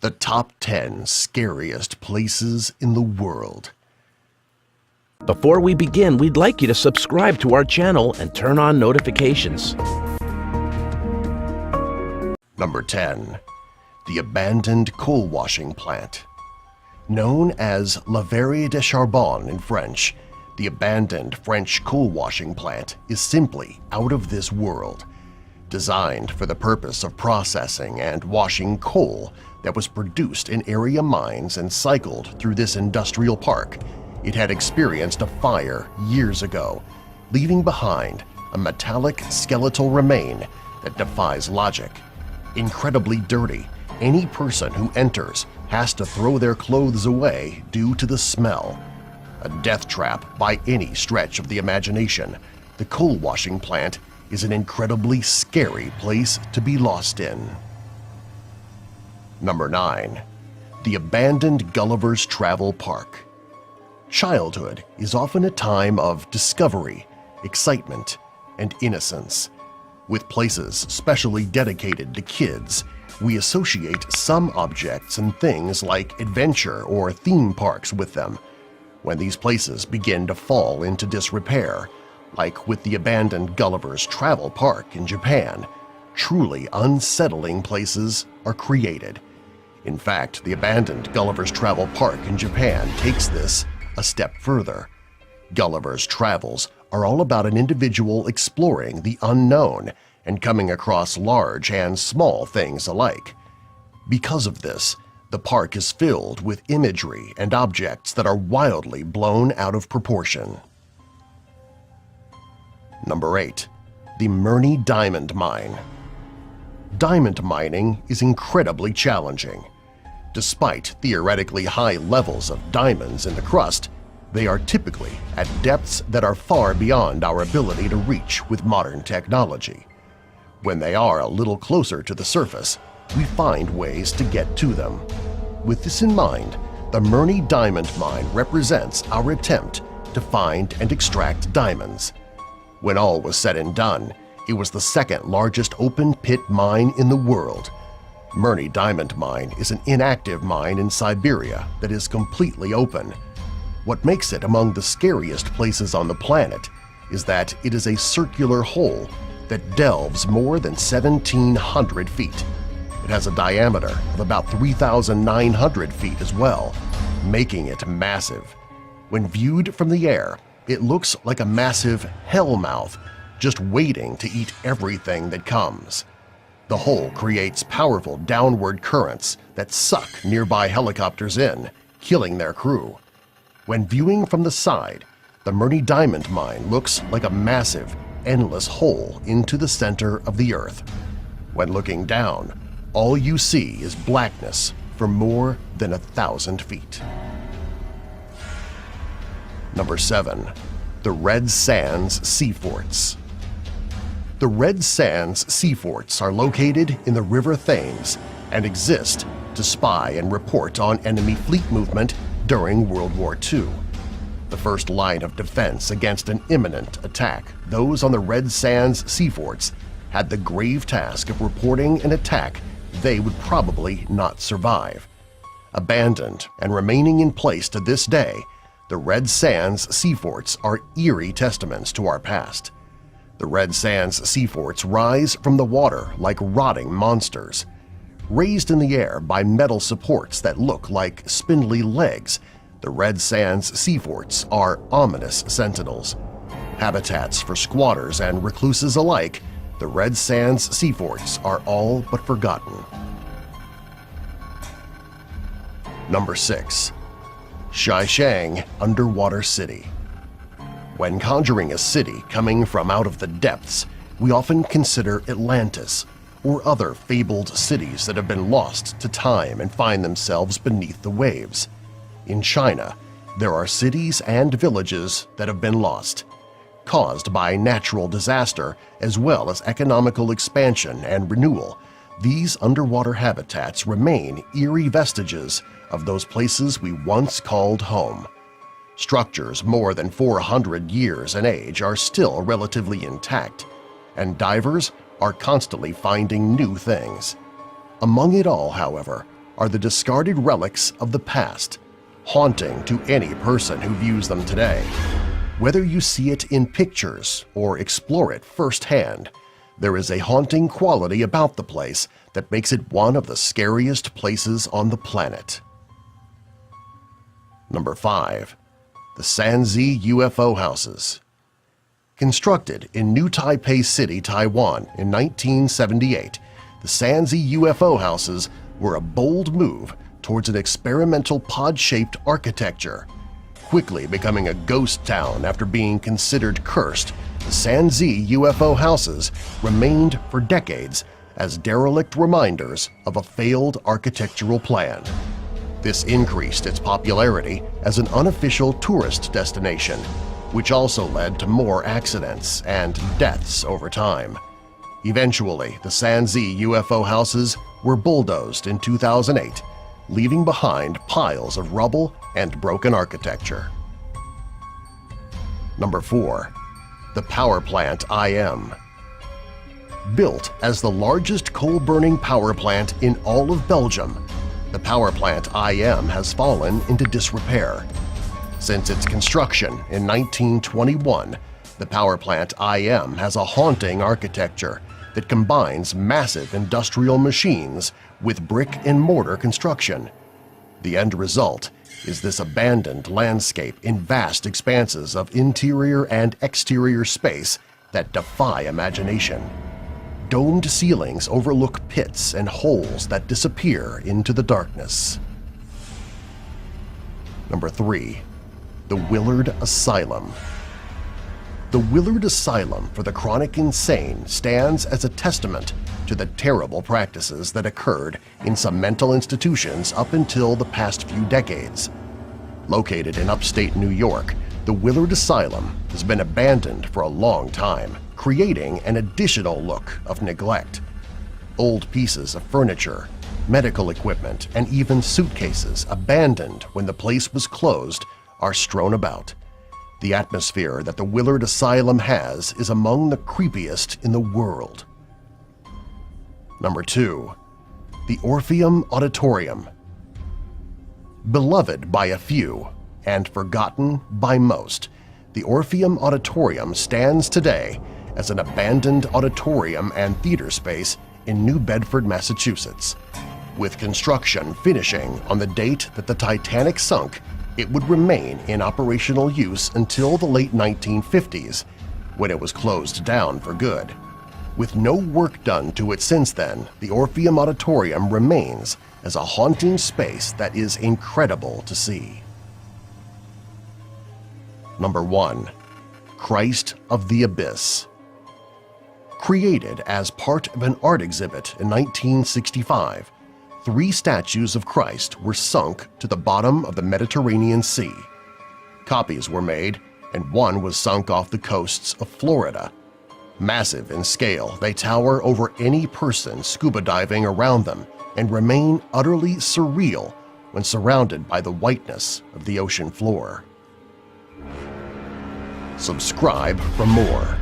the top 10 scariest places in the world. Before we begin, we'd like you to subscribe to our channel and turn on notifications. Number 10. The abandoned coal washing plant. Known as La Verrie de Charbon in French, the abandoned French coal washing plant is simply out of this world. Designed for the purpose of processing and washing coal that was produced in area mines and cycled through this industrial park, it had experienced a fire years ago, leaving behind a metallic skeletal remain that defies logic. Incredibly dirty, any person who enters has to throw their clothes away due to the smell. A death trap by any stretch of the imagination, the coal washing plant is an incredibly scary place to be lost in. Number 9. The abandoned Gulliver's Travel Park. Childhood is often a time of discovery, excitement, and innocence. With places specially dedicated to kids, we associate some objects and things like adventure or theme parks with them. When these places begin to fall into disrepair, like with the abandoned Gulliver's Travel Park in Japan, truly unsettling places are created. In fact, the abandoned Gulliver's Travel Park in Japan takes this a step further. Gulliver's travels are all about an individual exploring the unknown and coming across large and small things alike. Because of this, the park is filled with imagery and objects that are wildly blown out of proportion. Number 8. The Mirny Diamond Mine. Diamond mining is incredibly challenging. Despite theoretically high levels of diamonds in the crust, they are typically at depths that are far beyond our ability to reach with modern technology. When they are a little closer to the surface, we find ways to get to them. With this in mind, the Mirny Diamond Mine represents our attempt to find and extract diamonds. When all was said and done, it was the second largest open-pit mine in the world. Mirny Diamond Mine is an inactive mine in Siberia that is completely open. What makes it among the scariest places on the planet is that it is a circular hole that delves more than 1,700 feet. It has a diameter of about 3,900 feet as well, making it massive. When viewed from the air, it looks like a massive hellmouth just waiting to eat everything that comes. The hole creates powerful downward currents that suck nearby helicopters in, killing their crew. When viewing from the side, the Mirny Diamond Mine looks like a massive, endless hole into the center of the earth. When looking down, all you see is blackness for more than 1,000 feet. Number 7. The Red Sands Sea Forts. The Red Sands Sea Forts are located in the River Thames and exist to spy and report on enemy fleet movement during World War II. The first line of defense against an imminent attack, those on the Red Sands Sea Forts had the grave task of reporting an attack they would probably not survive. Abandoned and remaining in place to this day, the Red Sands Sea Forts are eerie testaments to our past. The Red Sands Sea Forts rise from the water like rotting monsters. Raised in the air by metal supports that look like spindly legs, the Red Sands Sea Forts are ominous sentinels. Habitats for squatters and recluses alike, the Red Sands Sea Forts are all but forgotten. Number 6. Shicheng Underwater City. When conjuring a city coming from out of the depths, we often consider Atlantis or other fabled cities that have been lost to time and find themselves beneath the waves. In China, there are cities and villages that have been lost, caused by natural disaster as well as economical expansion and renewal. These underwater habitats remain eerie vestiges of those places we once called home. Structures more than 400 years in age are still relatively intact, and divers are constantly finding new things. Among it all, however, are the discarded relics of the past, haunting to any person who views them today. Whether you see it in pictures or explore it firsthand, there is a haunting quality about the place that makes it one of the scariest places on the planet. Number 5. The Sanzhi UFO Houses. Constructed in New Taipei City, Taiwan in 1978, the Sanzhi UFO Houses were a bold move towards an experimental pod-shaped architecture. Quickly becoming a ghost town after being considered cursed, the Sanzhi UFO Houses remained for decades as derelict reminders of a failed architectural plan. This increased its popularity as an unofficial tourist destination, which also led to more accidents and deaths over time. Eventually, the Sanzhi UFO Houses were bulldozed in 2008, leaving behind piles of rubble and broken architecture. Number 4. The Power Plant IM. Built as the largest coal-burning power plant in all of Belgium, the Power Plant IM has fallen into disrepair. Since its construction in 1921, the Power Plant IM has a haunting architecture that combines massive industrial machines with brick-and-mortar construction. The end result is this abandoned landscape in vast expanses of interior and exterior space that defy imagination. Domed ceilings overlook pits and holes that disappear into the darkness. Number 3. The Willard Asylum. The Willard Asylum for the Chronic Insane stands as a testament to the terrible practices that occurred in some mental institutions up until the past few decades. Located in upstate New York, the Willard Asylum has been abandoned for a long time, creating an additional look of neglect. Old pieces of furniture, medical equipment, and even suitcases abandoned when the place was closed are strewn about. The atmosphere that the Willard Asylum has is among the creepiest in the world. Number 2. The Orpheum Auditorium. Beloved by a few and forgotten by most, the Orpheum Auditorium stands today as an abandoned auditorium and theater space in New Bedford, Massachusetts. With construction finishing on the date that the Titanic sunk, it would remain in operational use until the late 1950s, when it was closed down for good. With no work done to it since then, the Orpheum Auditorium remains as a haunting space that is incredible to see. Number 1. Christ of the Abyss. Created as part of an art exhibit in 1965, 3 statues of Christ were sunk to the bottom of the Mediterranean Sea. Copies were made, and one was sunk off the coasts of Florida. Massive in scale, they tower over any person scuba diving around them and remain utterly surreal when surrounded by the whiteness of the ocean floor. Subscribe for more.